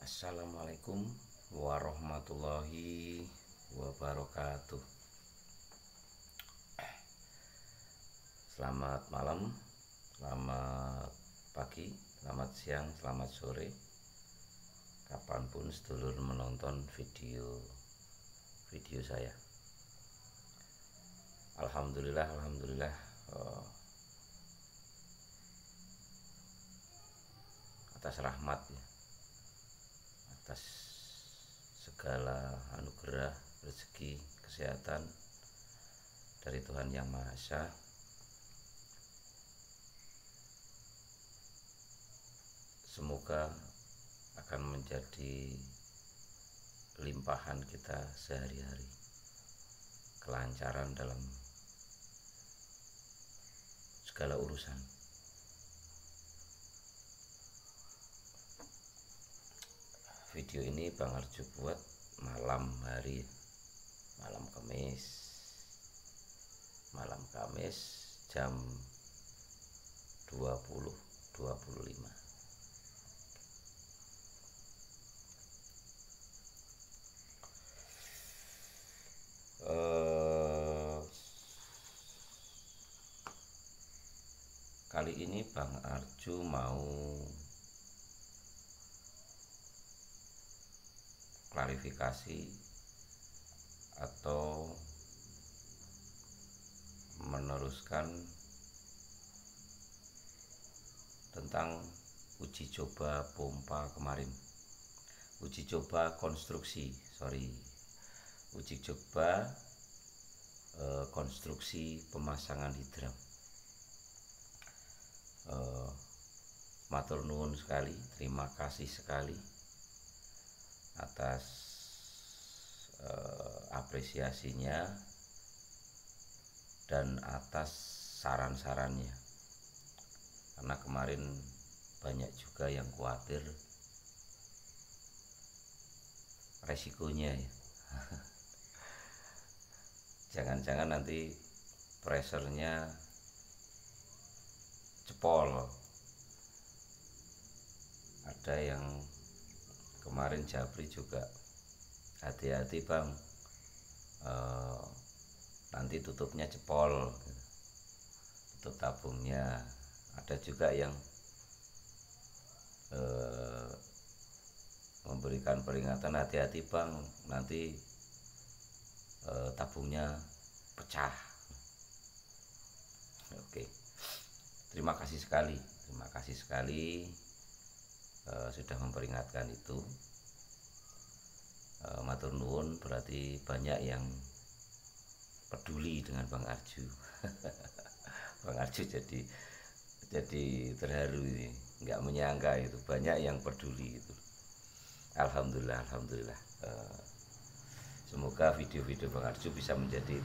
Assalamualaikum warahmatullahi wabarakatuh. Selamat malam, selamat pagi, selamat siang, selamat sore, kapanpun sedulur menonton video saya. Alhamdulillah atas rahmat ya, atas segala anugerah, rezeki, kesehatan dari Tuhan Yang Maha Esa. Semoga akan menjadi limpahan kita sehari-hari, kelancaran dalam segala urusan. Video ini Bang Arjo buat malam Kamis jam 20.25. Kali ini Bang Arjo mau klarifikasi atau meneruskan tentang uji coba pompa kemarin, uji coba konstruksi pemasangan hidram. Matur nuwun sekali, terima kasih sekali atas apresiasinya dan atas saran-sarannya, karena kemarin banyak juga yang khawatir resikonya ya. Jangan-jangan nanti pressernya cepol. Ada yang kemarin Japri juga, hati-hati bang, nanti tutupnya cepol, tutup tabungnya. Ada juga yang memberikan peringatan, hati-hati bang, nanti tabungnya pecah. Oke, terima kasih sekali sudah memperingatkan itu. Matur nuwun, berarti banyak yang peduli dengan Bang Arjo. Bang Arjo jadi terharu ini, nggak menyangka itu banyak yang peduli itu. Alhamdulillah. Semoga video-video Bang Arjo bisa menjadi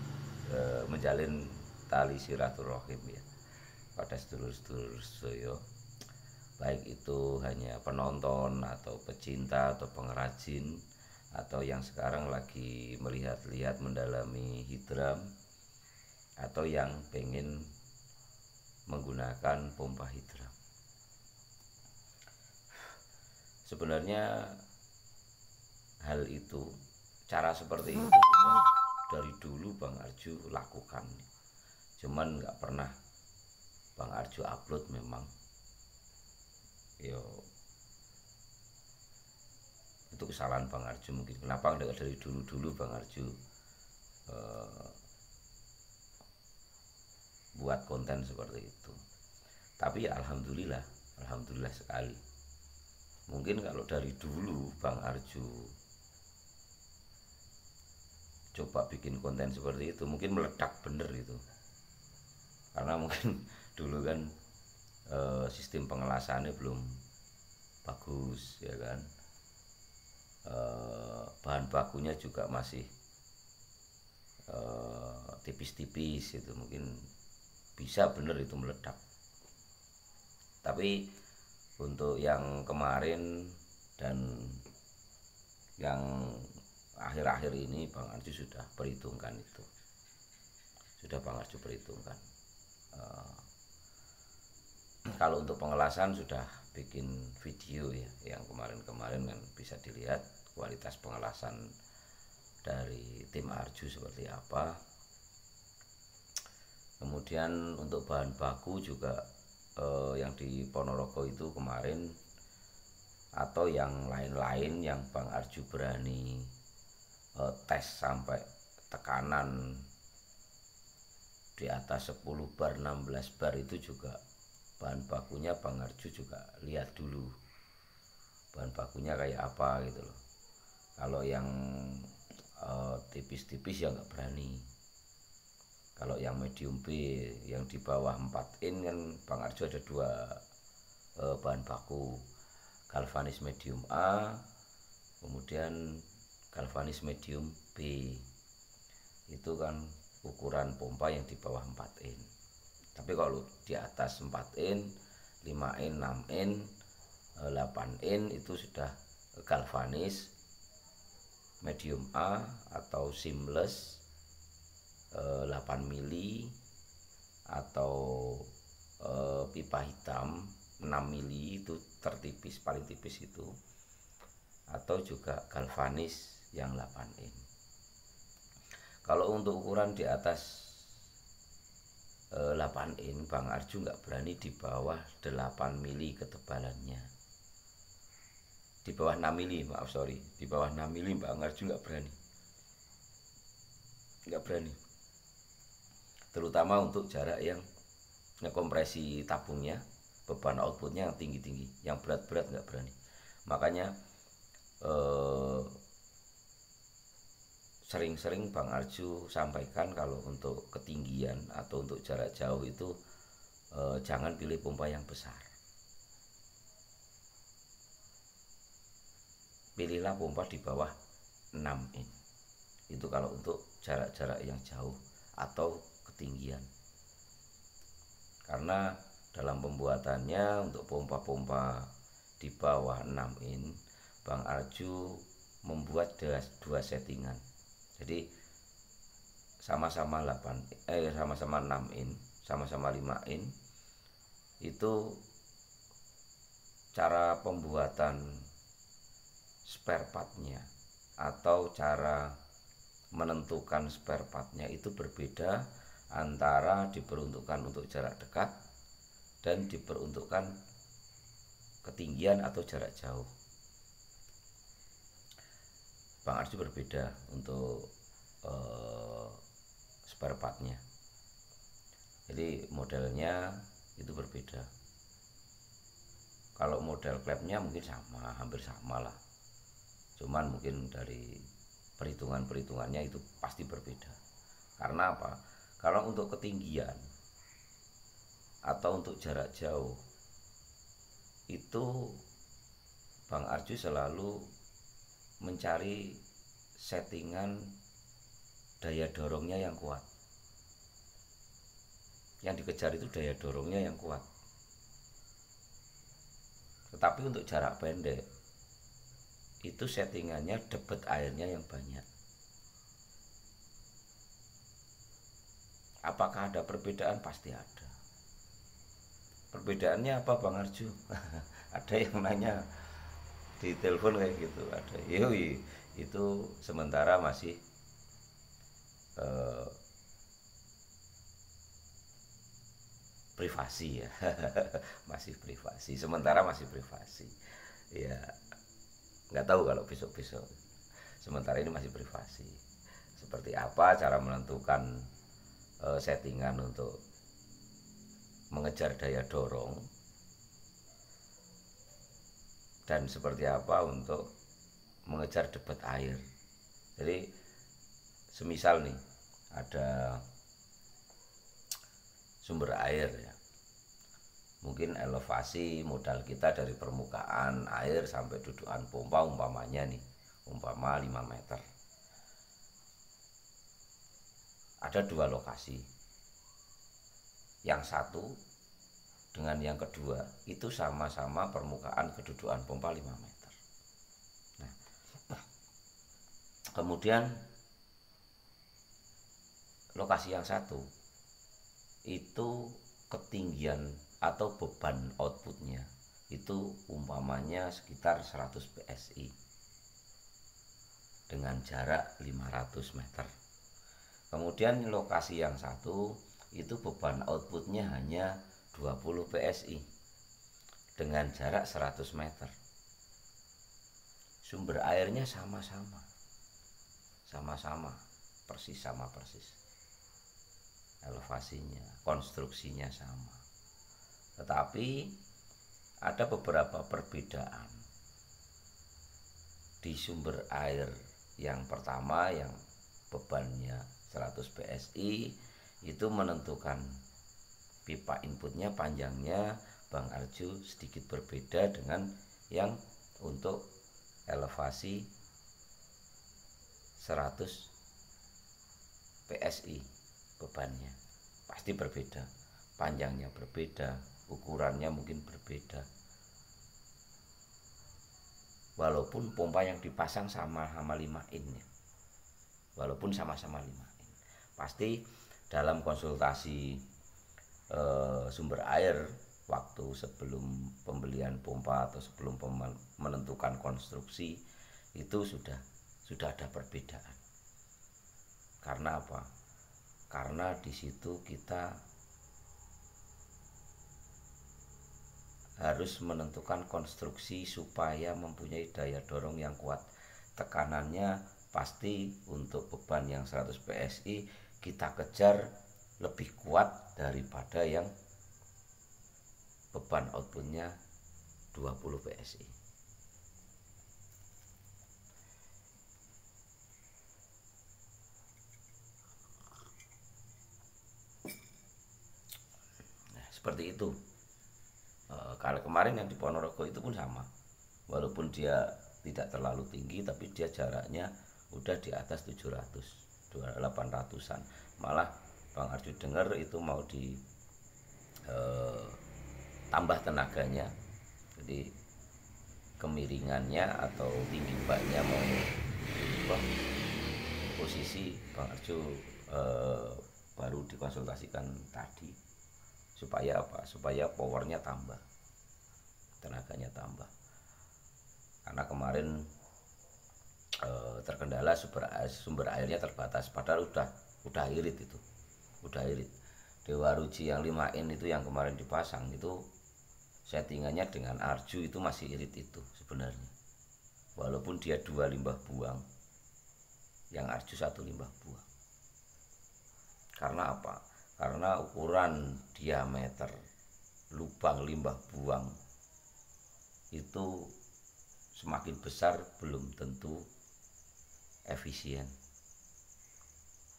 menjalin tali silaturahim ya pada sedulur-sedulur sedaya, baik itu hanya penonton atau pecinta atau pengrajin, atau yang sekarang lagi melihat-lihat mendalami hidram, atau yang pengen menggunakan pompa hidram. Sebenarnya hal itu, cara seperti itu dari dulu Bang Arjo lakukan, cuman nggak pernah Bang Arjo upload. Memang yo, itu kesalahan Bang Arjo mungkin. Kenapa enggak dari dulu Bang Arjo buat konten seperti itu. Tapi ya alhamdulillah sekali. Mungkin kalau dari dulu Bang Arjo coba bikin konten seperti itu, mungkin meledak bener itu. Karena mungkin dulu kan sistem pengelasannya belum bagus ya kan, bahan bakunya juga masih tipis-tipis itu, mungkin bisa bener itu meledak. Tapi untuk yang kemarin dan yang akhir-akhir ini Bang Arjo sudah perhitungkan itu, Bang Arjo perhitungkan. Kalau untuk pengelasan sudah bikin video ya, yang kemarin-kemarin kan bisa dilihat kualitas pengelasan dari tim Arju seperti apa. Kemudian untuk bahan baku juga yang di Ponorogo itu kemarin, atau yang lain-lain yang Bang Arju berani tes sampai tekanan di atas 10 bar 16 bar itu juga bahan bakunya Bang Arju juga lihat dulu bahan bakunya kayak apa gitu loh. Kalau yang tipis-tipis ya nggak berani. Kalau yang medium B yang di bawah 4 in kan Bang Arju ada dua bahan baku, galvanis medium A, kemudian galvanis medium B. Itu kan ukuran pompa yang di bawah 4 in. Tapi kalau di atas 4 in, 5 in, 6 in, 8 in itu sudah galvanis medium A atau seamless 8 mili atau pipa hitam 6 mili itu tertipis, paling tipis itu, atau juga galvanis yang 8 in. Kalau untuk ukuran di atas 8 in Bang Arju nggak berani di bawah 8 mili ketebalannya. Di bawah 6 mili, maaf sorry, di bawah 6 mili Bang Arju nggak berani. Nggak berani. Terutama untuk jarak yang kompresi tabungnya, beban outputnya yang tinggi-tinggi, yang berat-berat nggak berani. Makanya sering-sering Bang Arju sampaikan kalau untuk ketinggian atau untuk jarak jauh itu jangan pilih pompa yang besar. Pilihlah pompa di bawah 6 in. Itu kalau untuk jarak-jarak yang jauh atau ketinggian. Karena dalam pembuatannya untuk pompa-pompa di bawah 6 in Bang Arju membuat dua settingan. Jadi sama-sama 6 in, sama-sama 5 in. Itu cara pembuatan spare partnya atau cara menentukan spare partnya itu berbeda antara diperuntukkan untuk jarak dekat dan diperuntukkan ketinggian atau jarak jauh. Bang Arju berbeda untuk spare partnya. Jadi modelnya itu berbeda. Kalau model klepnya mungkin sama, hampir sama lah. Cuman mungkin dari perhitungannya itu pasti berbeda. Karena apa? Kalau untuk ketinggian atau untuk jarak jauh itu Bang Arju selalu mencari settingan daya dorongnya yang kuat. Yang dikejar itu daya dorongnya yang kuat. Tetapi untuk jarak pendek itu settingannya debit airnya yang banyak. Apakah ada perbedaan? Pasti ada. Perbedaannya apa Bang Arju? Ada yang nanya di telepon kayak gitu, ada. Yoi, itu sementara masih privasi ya. Masih privasi, sementara masih privasi ya, nggak tahu kalau besok-besok. Sementara ini masih privasi. Seperti apa cara menentukan settingan untuk mengejar daya dorong, dan seperti apa untuk mengejar debit air. Jadi semisal nih ada sumber air ya, mungkin elevasi modal kita dari permukaan air sampai dudukan pompa umpamanya nih, umpama 5 meter. Ada dua lokasi, yang satu dengan yang kedua itu sama-sama permukaan kedudukan pompa 5 meter. Nah, kemudian lokasi yang satu itu ketinggian atau beban outputnya itu umpamanya sekitar 100 PSI dengan jarak 500 meter. Kemudian lokasi yang satu itu beban outputnya hanya 20 PSI dengan jarak 100 meter. Sumber airnya sama-sama persis, elevasinya, konstruksinya sama, tetapi ada beberapa perbedaan di sumber air. Yang pertama, yang bebannya 100 PSI itu menentukan pipa inputnya, panjangnya Bang Arjo sedikit berbeda dengan yang untuk elevasi 100 PSI. Bebannya pasti berbeda, panjangnya berbeda, ukurannya mungkin berbeda, walaupun pompa yang dipasang sama-sama 5 in ya. Walaupun sama-sama 5 in, pasti dalam konsultasi sumber air waktu sebelum pembelian pompa atau sebelum menentukan konstruksi itu sudah ada perbedaan. Karena apa? Karena di situ kita harus menentukan konstruksi supaya mempunyai daya dorong yang kuat. Tekanannya pasti untuk beban yang 100 PSI kita kejar lebih kuat daripada yang beban outputnya 20 PSI. Nah, seperti itu. Kalau kemarin yang di Ponorogo itu pun sama, walaupun dia tidak terlalu tinggi tapi dia jaraknya udah di atas 700, 800-an. Malah Bang Arjo dengar itu mau di tambah tenaganya, jadi kemiringannya atau tinggi baknya mau berubah. Posisi Bang Arjo baru dikonsultasikan tadi supaya apa? Supaya powernya tambah, tenaganya tambah. Karena kemarin terkendala sumber airnya terbatas, padahal udah irit itu, udah irit. Dewa Ruci yang 5 in itu yang kemarin dipasang itu settingannya dengan Arjo itu masih irit itu sebenarnya, walaupun dia 2 limbah buang, yang Arjo 1 limbah buang. Karena apa? Karena ukuran diameter lubang limbah buang itu semakin besar belum tentu efisien.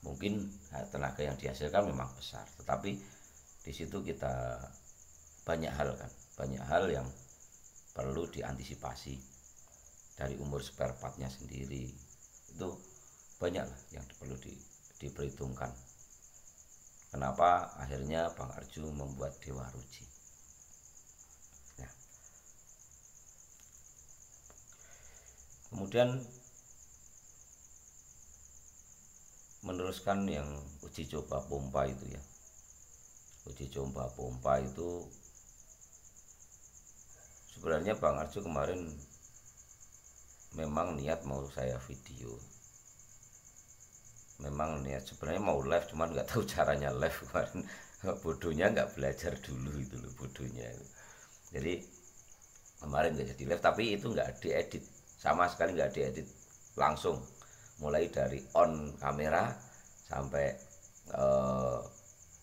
Mungkin tenaga yang dihasilkan memang besar, tetapi di situ kita banyak hal yang perlu diantisipasi. Dari umur spare partnya sendiri itu banyak lah yang perlu diperhitungkan. Kenapa akhirnya Bang Arjo membuat Dewa Ruci. Nah, kemudian meneruskan yang uji coba pompa itu ya. Uji coba pompa itu sebenarnya Bang Arjo kemarin memang niat mau saya video, memang niat sebenarnya mau live, cuman nggak tahu caranya live kemarin. Bodohnya nggak belajar dulu itu loh, bodohnya. Jadi kemarin nggak jadi live, tapi itu nggak diedit, sama sekali nggak diedit, langsung mulai dari on kamera sampai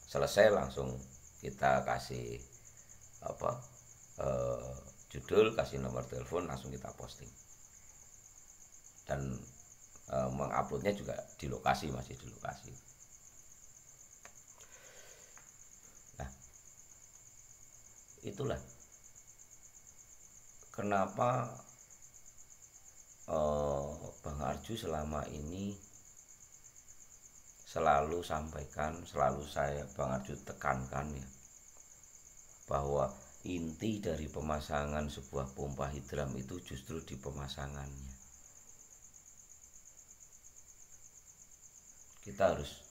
selesai langsung kita kasih apa judul, kasih nomor telepon, langsung kita posting. Dan menguploadnya juga di lokasi, masih di lokasi. Nah, itulah kenapa Bang Arjo selama ini selalu sampaikan, selalu Bang Arjo tekankan ya, bahwa inti dari pemasangan sebuah pompa hidram itu justru di pemasangannya. Kita harus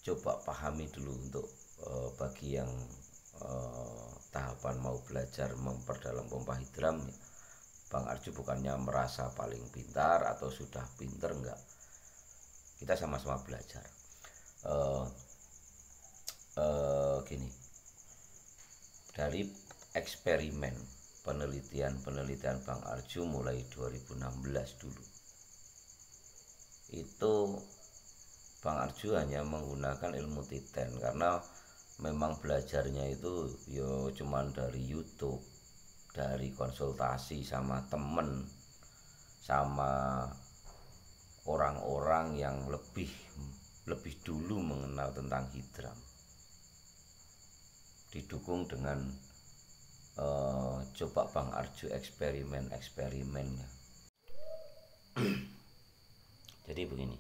coba pahami dulu untuk bagi yang tahapan mau belajar memperdalam pompa hidram, Bang Arju bukannya merasa paling pintar atau sudah pinter, enggak. Kita sama-sama belajar. Gini, dari eksperimen penelitian Bang Arju mulai 2016 dulu, itu Bang Arju hanya menggunakan ilmu titen, karena memang belajarnya itu yo cuman dari YouTube, dari konsultasi sama temen, sama orang-orang yang lebih dulu mengenal tentang hidram, didukung dengan coba Bang Arju eksperimennya. Jadi begini,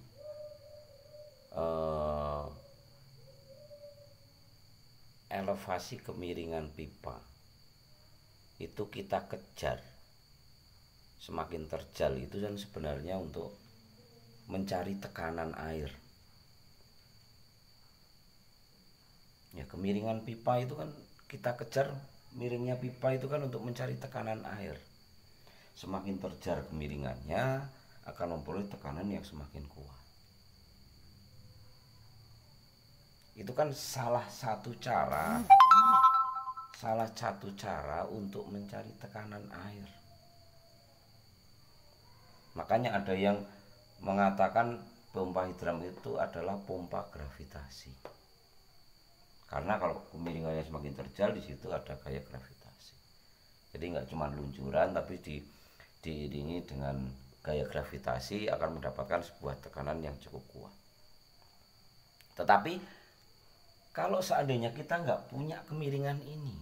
elevasi kemiringan pipa itu kita kejar semakin terjal itu, dan sebenarnya untuk mencari tekanan air. Ya, kemiringan pipa itu kan kita kejar, miringnya pipa itu kan untuk mencari tekanan air. Semakin terjar kemiringannya akan memperoleh tekanan yang semakin kuat. Itu kan salah satu cara untuk mencari tekanan air. Makanya ada yang mengatakan pompa hidram itu adalah pompa gravitasi. Karena kalau kemiringannya semakin terjal, di situ ada gaya gravitasi. Jadi nggak cuma luncuran, tapi diiringi dengan gaya gravitasi akan mendapatkan sebuah tekanan yang cukup kuat. Tetapi kalau seandainya kita nggak punya kemiringan ini,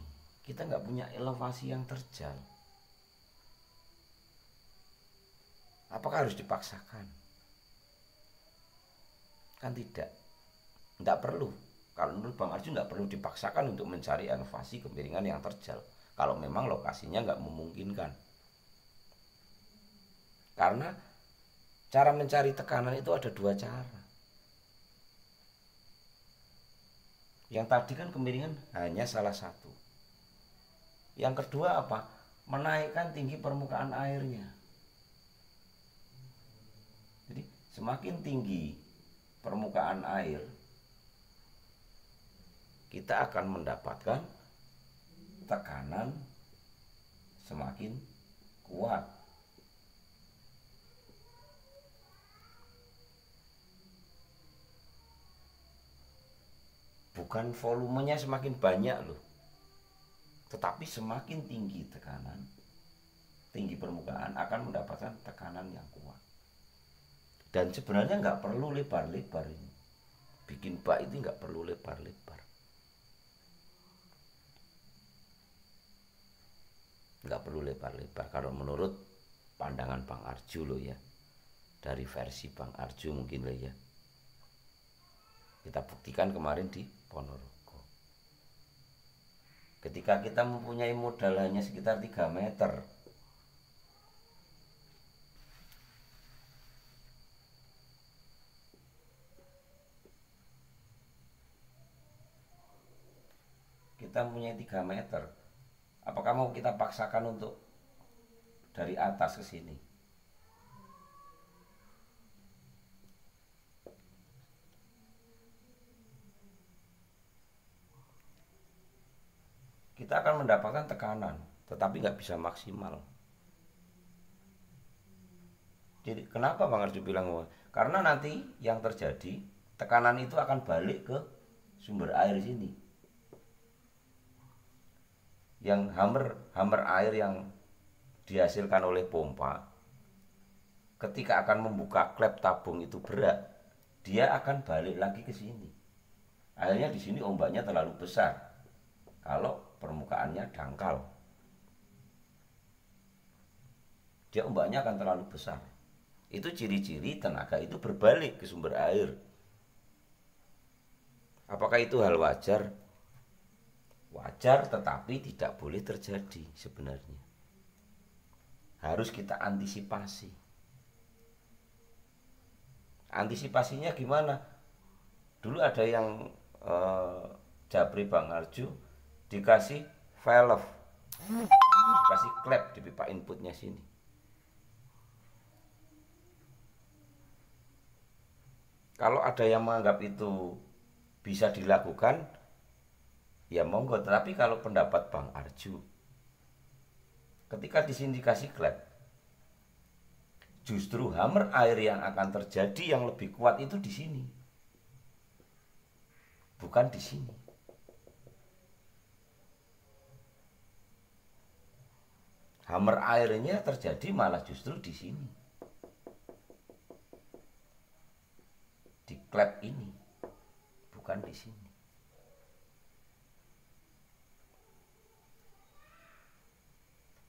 kita nggak punya elevasi yang terjal, apakah harus dipaksakan? Kan tidak perlu. Kalau menurut Bang Arju nggak perlu dipaksakan untuk mencari elevasi kemiringan yang terjal, kalau memang lokasinya nggak memungkinkan. Karena cara mencari tekanan itu ada dua cara. Yang tadi kan kemiringan hanya salah satu. Yang kedua apa? Menaikkan tinggi permukaan airnya. Jadi semakin tinggi permukaan air, kita akan mendapatkan tekanan semakin kuat. Bukan volumenya semakin banyak loh, tetapi semakin tinggi tekanan, tinggi permukaan akan mendapatkan tekanan yang kuat. Dan sebenarnya nggak perlu lebar-lebar ini. Bikin bak itu nggak perlu lebar-lebar. Nggak perlu lebar-lebar kalau menurut pandangan Bang Arju loh ya. Dari versi Bang Arju mungkin loh ya. Kita buktikan kemarin di Ponorogo. Ketika kita mempunyai modal hanya sekitar 3 meter, kita mempunyai 3 meter, apakah mau kita paksakan untuk dari atas ke sini? Kita akan mendapatkan tekanan, tetapi nggak bisa maksimal. Jadi kenapa Bang Arju bilang? Karena nanti yang terjadi, tekanan itu akan balik ke sumber air sini. Yang hammer air yang dihasilkan oleh pompa, ketika akan membuka klep tabung itu berat, dia akan balik lagi ke sini. Akhirnya di sini ombaknya terlalu besar kalau permukaannya dangkal. Dia ombaknya akan terlalu besar. Itu ciri-ciri tenaga itu berbalik ke sumber air. Apakah itu hal wajar? Wajar, tetapi tidak boleh terjadi sebenarnya. Harus kita antisipasi. Antisipasinya gimana? Dulu ada yang japri Bang Arju dikasih valve, kasih klep di pipa inputnya sini. Kalau ada yang menganggap itu bisa dilakukan, ya monggo. Tetapi kalau pendapat Bang Arju, ketika di sini dikasih klep, justru hammer air yang akan terjadi yang lebih kuat itu di sini, bukan di sini. Hammer airnya terjadi malah justru di sini, di klep ini, bukan di sini.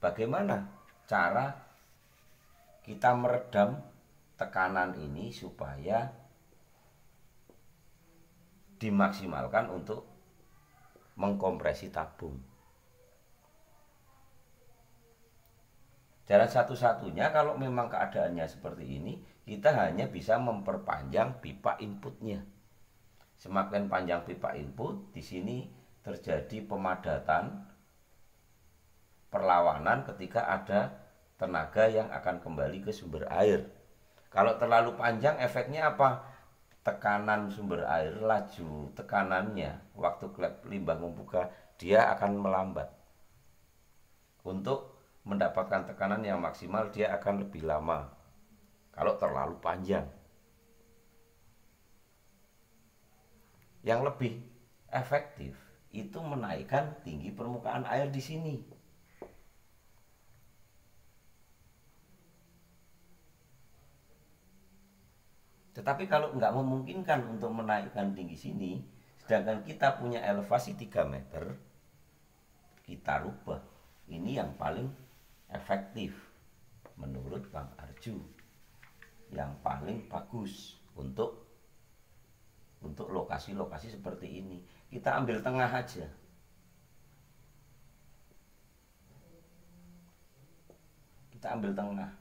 Bagaimana cara kita meredam tekanan ini supaya dimaksimalkan untuk mengkompresi tabung? Jalan satu-satunya kalau memang keadaannya seperti ini, kita hanya bisa memperpanjang pipa inputnya. Semakin panjang pipa input, di sini terjadi pemadatan, perlawanan ketika ada tenaga yang akan kembali ke sumber air. Kalau terlalu panjang, efeknya apa? Tekanan sumber air, laju tekanannya waktu klep limbah membuka, dia akan melambat. Untuk mendapatkan tekanan yang maksimal, dia akan lebih lama kalau terlalu panjang. Yang lebih efektif itu menaikkan tinggi permukaan air di sini. Tetapi kalau nggak memungkinkan untuk menaikkan tinggi sini, sedangkan kita punya elevasi 3 meter, kita rubah. Ini yang paling efektif menurut Bang Arju, yang paling bagus untuk lokasi-lokasi seperti ini. Kita ambil tengah aja. Kita ambil tengah.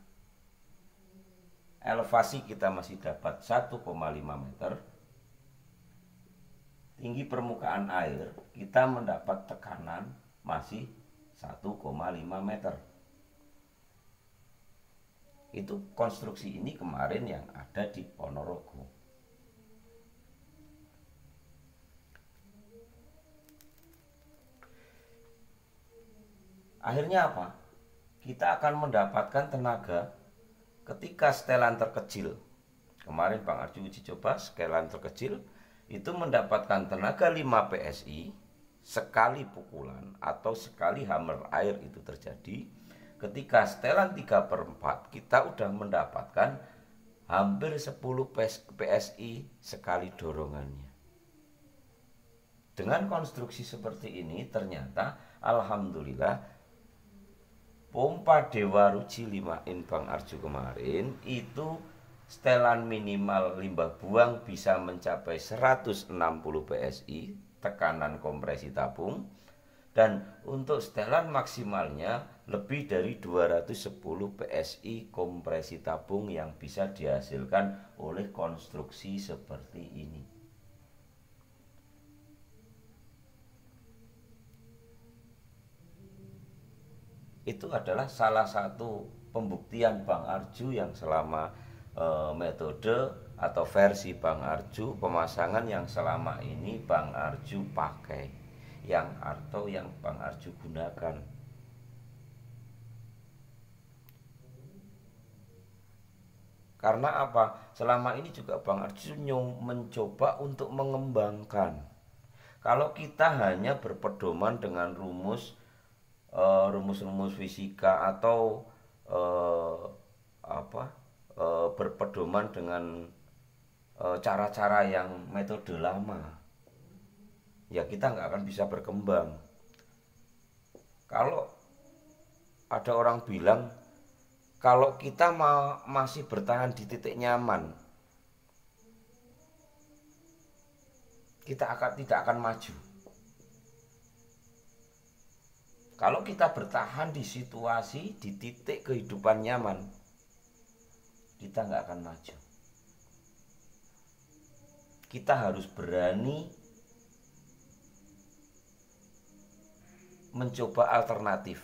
Elevasi kita masih dapat 1,5 meter. Tinggi permukaan air kita mendapat tekanan masih 1,5 meter. Itu konstruksi ini kemarin yang ada di Ponorogo. Akhirnya apa? Kita akan mendapatkan tenaga ketika setelan terkecil. Kemarin Bang Arju uji coba setelan terkecil itu mendapatkan tenaga 5 PSI sekali pukulan atau sekali hammer air itu terjadi. Ketika setelan 3/4 kita udah mendapatkan hampir 10 PSI sekali dorongannya. Dengan konstruksi seperti ini ternyata alhamdulillah pompa Dewa Ruci 5 in Bang Arju kemarin itu setelan minimal limbah buang bisa mencapai 160 PSI tekanan kompresi tabung, dan untuk setelan maksimalnya lebih dari 210 PSI kompresi tabung yang bisa dihasilkan oleh konstruksi seperti ini. Itu adalah salah satu pembuktian Bang Arju yang selama metode atau versi Bang Arju, pemasangan yang selama ini Bang Arju pakai, yang Bang Arju gunakan. Karena apa? Selama ini juga Bang Arju mencoba untuk mengembangkan. Kalau kita hanya berpedoman dengan rumus-rumus fisika atau berpedoman dengan cara-cara yang metode lama, ya kita nggak akan bisa berkembang. Kalau ada orang bilang kalau kita masih bertahan di titik nyaman, kita tidak akan maju. Kalau kita bertahan di situasi, di titik kehidupan nyaman, kita nggak akan maju. Kita harus berani mencoba alternatif,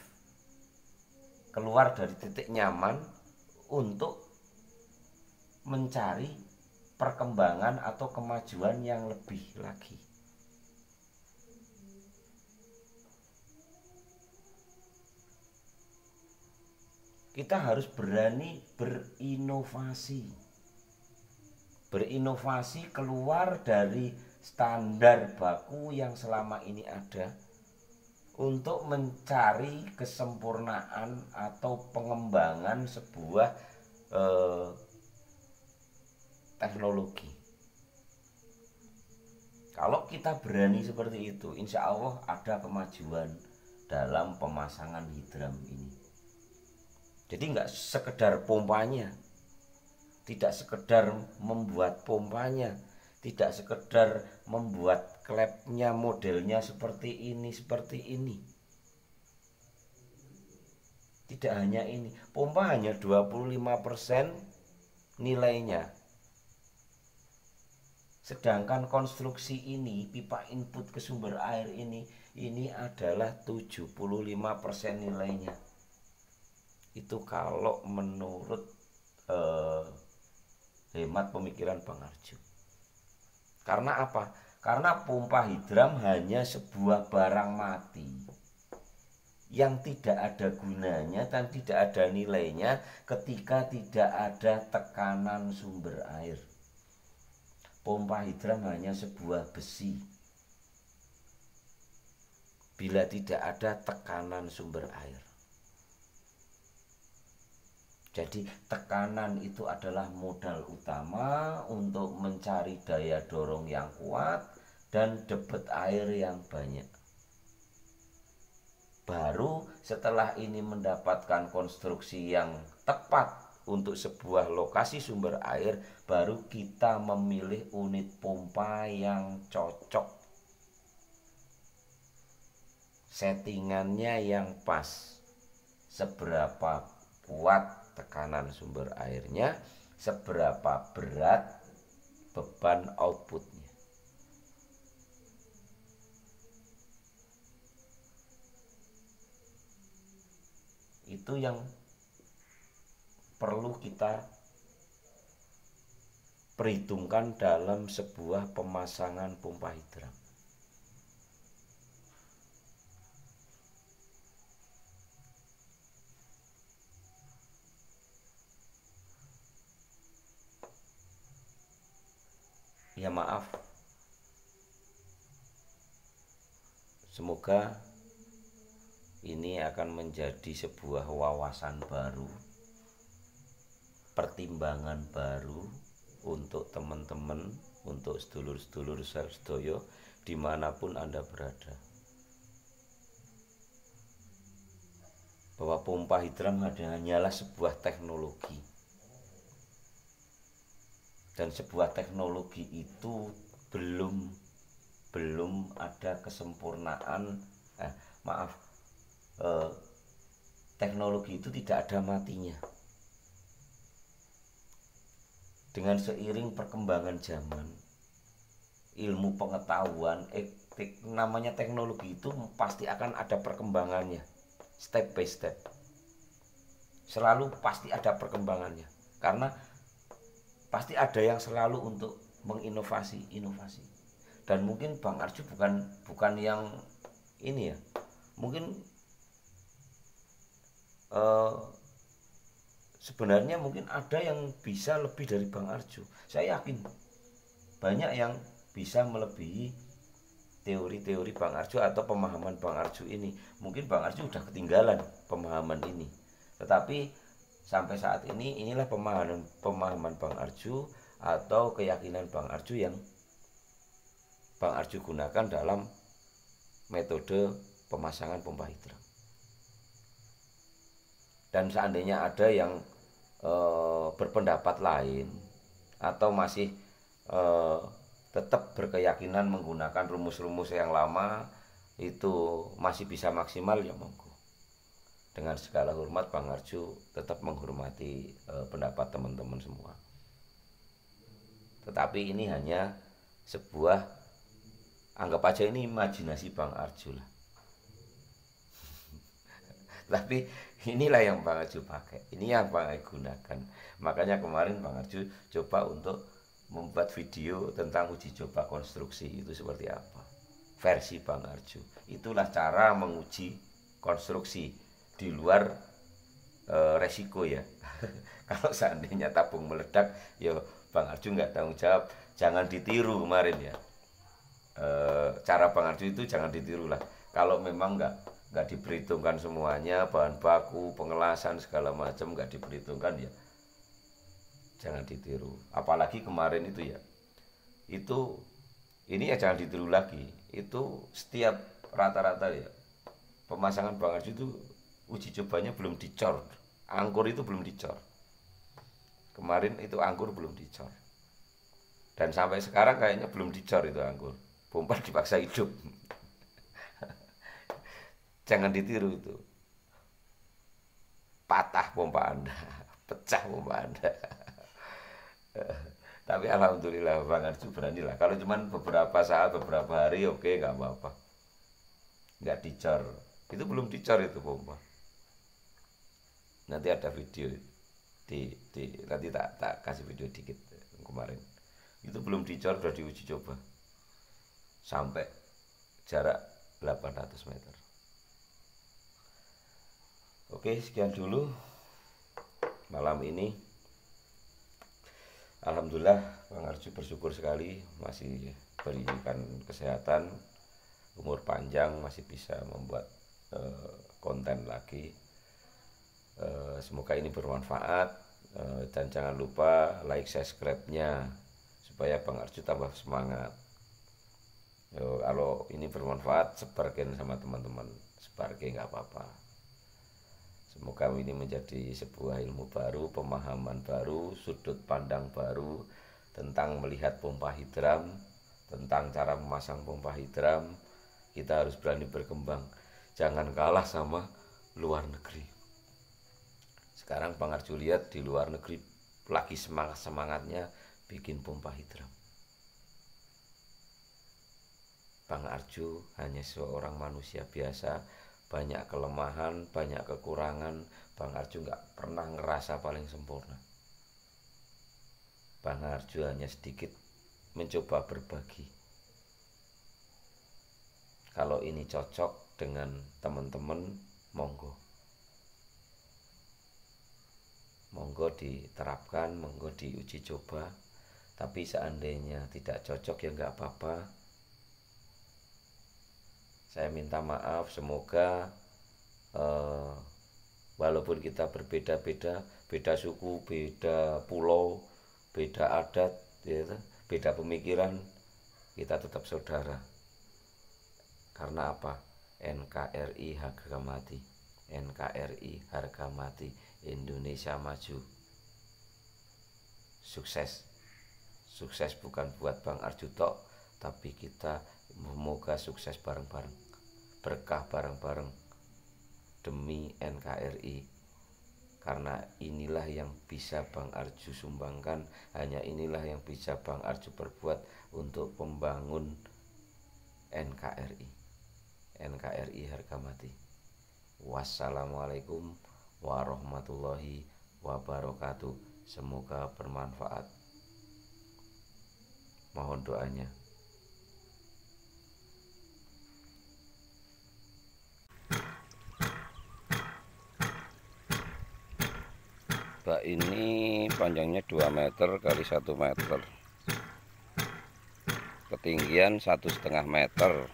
keluar dari titik nyaman untuk mencari perkembangan atau kemajuan yang lebih lagi. Kita harus berani berinovasi. Berinovasi keluar dari standar baku yang selama ini ada untuk mencari kesempurnaan atau pengembangan sebuah teknologi. Kalau kita berani seperti itu, insya Allah ada kemajuan dalam pemasangan hidram ini. Jadi nggak sekedar pompanya, tidak sekedar membuat pompanya, tidak sekedar membuat klepnya modelnya seperti ini. Tidak hanya ini, pompa hanya 25% nilainya. Sedangkan konstruksi ini, pipa input ke sumber air ini adalah 75% nilainya. Itu kalau menurut hemat pemikiran Bang Arjo. Karena apa? Karena pompa hidram hanya sebuah barang mati yang tidak ada gunanya dan tidak ada nilainya ketika tidak ada tekanan sumber air. Pompa hidram hanya sebuah besi bila tidak ada tekanan sumber air. Jadi tekanan itu adalah modal utama untuk mencari daya dorong yang kuat dan debit air yang banyak. Baru setelah ini mendapatkan konstruksi yang tepat untuk sebuah lokasi sumber air, baru kita memilih unit pompa yang cocok. Settingannya yang pas. Seberapa kuat tekanan sumber airnya, seberapa berat beban outputnya. Itu yang perlu kita perhitungkan dalam sebuah pemasangan pompa hidram. Ya maaf, semoga ini akan menjadi sebuah wawasan baru, pertimbangan baru untuk teman-teman, untuk sedulur-sedulur sedoyo dimanapun Anda berada, bahwa pompa hidram hanyalah sebuah teknologi. Dan sebuah teknologi itu belum ada kesempurnaan. Teknologi itu tidak ada matinya. Dengan seiring perkembangan zaman, ilmu pengetahuan, namanya teknologi itu pasti akan ada perkembangannya, step by step. Selalu pasti ada perkembangannya, karena pasti ada yang selalu untuk menginovasi. Dan mungkin Bang Arjo bukan yang ini ya, mungkin sebenarnya mungkin ada yang bisa lebih dari Bang Arjo. Saya yakin banyak yang bisa melebihi teori-teori Bang Arjo atau pemahaman Bang Arjo ini. Mungkin Bang Arjo udah ketinggalan pemahaman ini, tetapi sampai saat ini inilah pemahaman Bang Arjo atau keyakinan Bang Arjo yang Bang Arjo gunakan dalam metode pemasangan pompa hidram. Dan seandainya ada yang berpendapat lain atau masih tetap berkeyakinan menggunakan rumus-rumus yang lama itu masih bisa maksimal, ya monggo. Dengan segala hormat, Bang Arjo tetap menghormati pendapat teman-teman semua. Tetapi ini hanya sebuah, anggap aja ini imajinasi Bang Arjo lah. Tapi inilah yang Bang Arjo pakai, ini yang Bang Arjo gunakan. Makanya kemarin Bang Arjo coba untuk membuat video tentang uji coba konstruksi itu seperti apa, versi Bang Arjo. Itulah cara menguji konstruksi di luar resiko ya. Kalau seandainya tabung meledak, ya Bang Arjo nggak tanggung jawab. Jangan ditiru kemarin ya. Cara Bang Arjo itu jangan ditiru lah. Kalau memang nggak diperhitungkan semuanya, bahan baku, pengelasan segala macam nggak diperhitungkan ya, jangan ditiru. Apalagi kemarin itu ya, itu ini ya jangan ditiru lagi. Itu setiap rata-rata ya pemasangan Bang Arjo itu uji cobanya belum dicor, angkur itu belum dicor. Kemarin itu angkur belum dicor, dan sampai sekarang kayaknya belum dicor itu angkur. Pompa dipaksa hidup. Jangan ditiru itu. Patah pompa Anda, pecah pompa Anda. Tapi alhamdulillah Bang Arjo berani lah. Kalau cuman beberapa saat, beberapa hari, oke, nggak apa-apa, nggak dicor. Itu belum dicor itu pompa. Nanti ada video nanti tak kasih video dikit kemarin. Itu belum dicor, udah diuji coba sampai jarak 800 meter. Oke, sekian dulu malam ini. Alhamdulillah Bang Arjo bersyukur sekali masih diberikan kesehatan, umur panjang, masih bisa membuat konten lagi. Semoga ini bermanfaat, dan jangan lupa like, subscribe-nya supaya Bang Arjo tambah semangat. Kalau ini bermanfaat, sebarkan sama teman-teman, sebarkan nggak apa-apa. Semoga ini menjadi sebuah ilmu baru, pemahaman baru, sudut pandang baru tentang melihat pompa hidram, tentang cara memasang pompa hidram. Kita harus berani berkembang, jangan kalah sama luar negeri. Sekarang Bang Arjo lihat di luar negeri lagi semangat-semangatnya bikin pompa hidram. Bang Arjo hanya seorang manusia biasa, banyak kelemahan, banyak kekurangan. Bang Arjo nggak pernah ngerasa paling sempurna. Bang Arjo hanya sedikit mencoba berbagi. Kalau ini cocok dengan teman-teman, monggo diterapkan, monggo diuji coba. Tapi seandainya tidak cocok ya nggak apa-apa. Saya minta maaf, semoga walaupun kita berbeda-beda, beda suku, beda pulau, beda adat, ya, beda pemikiran, kita tetap saudara. Karena apa? NKRI harga mati, NKRI harga mati, Indonesia maju. Sukses. Sukses bukan buat Bang Arjo tok, tapi kita semoga sukses bareng-bareng, berkah bareng-bareng demi NKRI. Karena inilah yang bisa Bang Arjo sumbangkan, hanya inilah yang bisa Bang Arjo perbuat untuk membangun NKRI. NKRI harga mati. Wassalamualaikum warahmatullahi wabarakatuh. Semoga bermanfaat. Mohon doanya. Bak ini panjangnya 2 meter kali 1 meter, ketinggian 1,5 meter,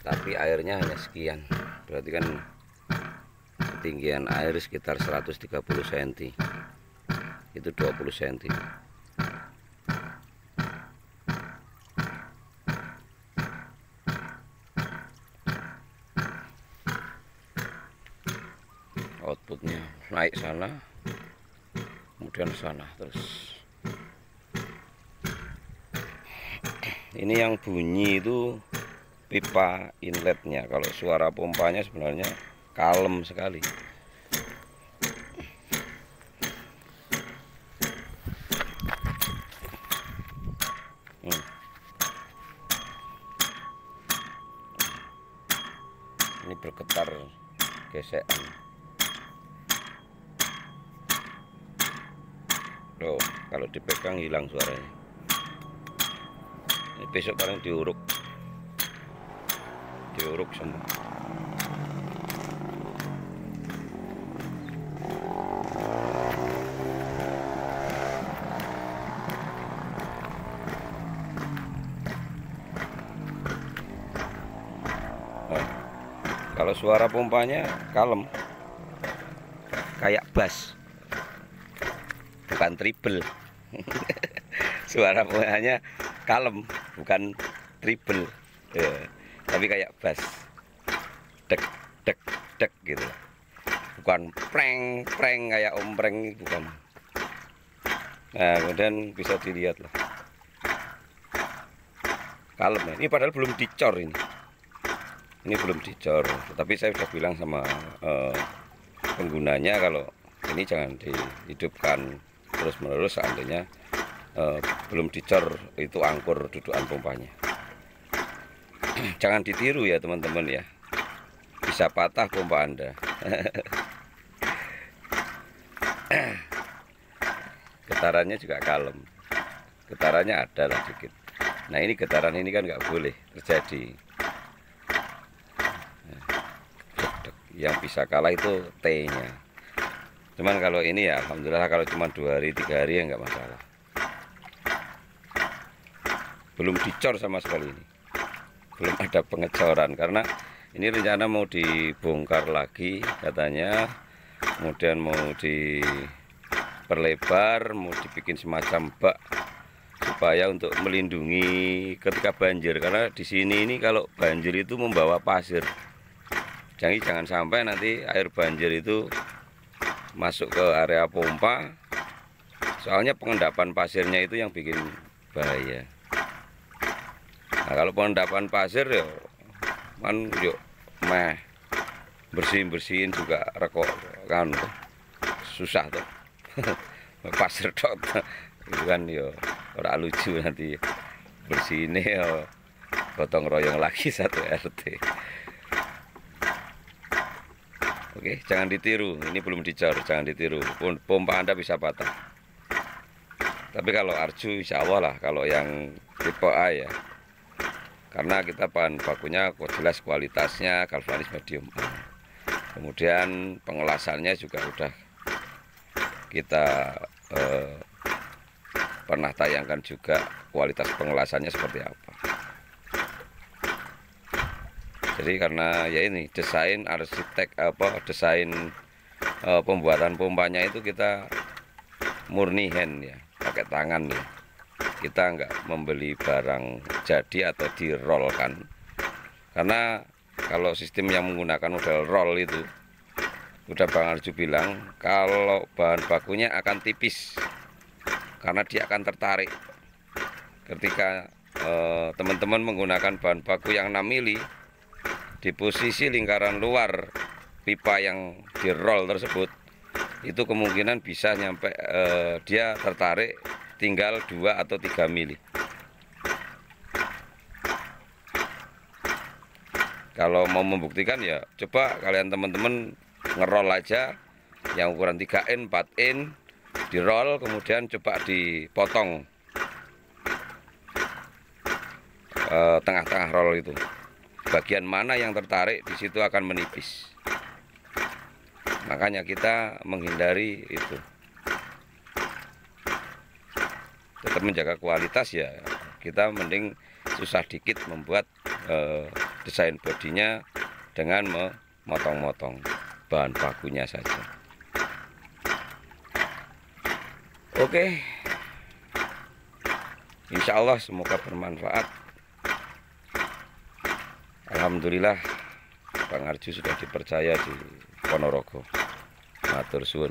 tapi airnya hanya sekian, berarti kan ketinggian air sekitar 130 cm, itu 20 cm. Outputnya naik sana, kemudian sana terus. Ini yang bunyi itu pipa inletnya. Kalau suara pompanya sebenarnya kalem sekali. Ini bergetar gesekan. Loh, kalau dipegang hilang suaranya. Ini besok paling diuruk semua. Kalau suara pompanya kalem, kayak bass, bukan triple. Suara pompanya kalem, bukan triple, ya, tapi kayak bass, dek dek dek gitu, bukan preng preng kayak ompreng, bukan. Nah, kemudian bisa dilihat lah, kalem ya. Ini padahal belum dicor ini belum dicor, tapi saya sudah bilang sama penggunanya kalau ini jangan dihidupkan terus menerus, seandainya belum dicor itu angkur dudukan pompanya. Jangan ditiru ya teman-teman ya, bisa patah pompa Anda. Getarannya juga kalem, getarannya ada lah dikit. Nah, ini getaran ini kan nggak boleh terjadi. Yang bisa kalah itu T-nya. Cuman kalau ini ya alhamdulillah, kalau cuma 2 hari 3 hari ya nggak masalah. Belum dicor sama sekali ini, belum ada pengecoran, karena ini rencana mau dibongkar lagi katanya, kemudian mau diperlebar, mau dibikin semacam bak supaya untuk melindungi ketika banjir, karena di sini ini kalau banjir itu membawa pasir. Jadi jangan sampai nanti air banjir itu masuk ke area pompa, soalnya pengendapan pasirnya itu yang bikin bahaya. Nah, kalau pengendapan pasir ya kan yuk bersihin juga rekok kan susah tuh. Pasir dot itu kan yo ora lucu, nanti bersihin ya gotong royong lagi satu RT. Oke, jangan ditiru, ini belum dicor, jangan ditiru, pompa Anda bisa patah. Tapi kalau Arju insya Allah lah, kalau yang tipe A ya, karena kita bahan bakunya jelas kualitasnya galvanis medium A. Kemudian pengelasannya juga udah kita pernah tayangkan juga kualitas pengelasannya seperti apa. Jadi karena ya ini desain arsitek desain pembuatan pompanya itu kita murni hand ya, pakai tangan ya. Kita nggak membeli barang jadi atau di roll kan. Karena kalau sistem yang menggunakan model roll itu, udah Bang Arju bilang kalau bahan bakunya akan tipis, karena dia akan tertarik. Ketika teman-teman menggunakan bahan baku yang 6 mili, di posisi lingkaran luar pipa yang di roll tersebut, itu kemungkinan bisa nyampe dia tertarik tinggal 2 atau 3 mili. Kalau mau membuktikan ya coba kalian teman-teman ngerol aja yang ukuran 3 in 4 in, di roll, kemudian coba dipotong tengah-tengah roll itu. Bagian mana yang tertarik di situ akan menipis. Makanya kita menghindari itu. Tetap menjaga kualitas ya. Kita mending susah dikit membuat desain bodinya dengan memotong-motong bahan bakunya saja. Oke. Insya Allah semoga bermanfaat. Alhamdulillah Bang Arju sudah dipercaya di Ponorogo. Matur suwun.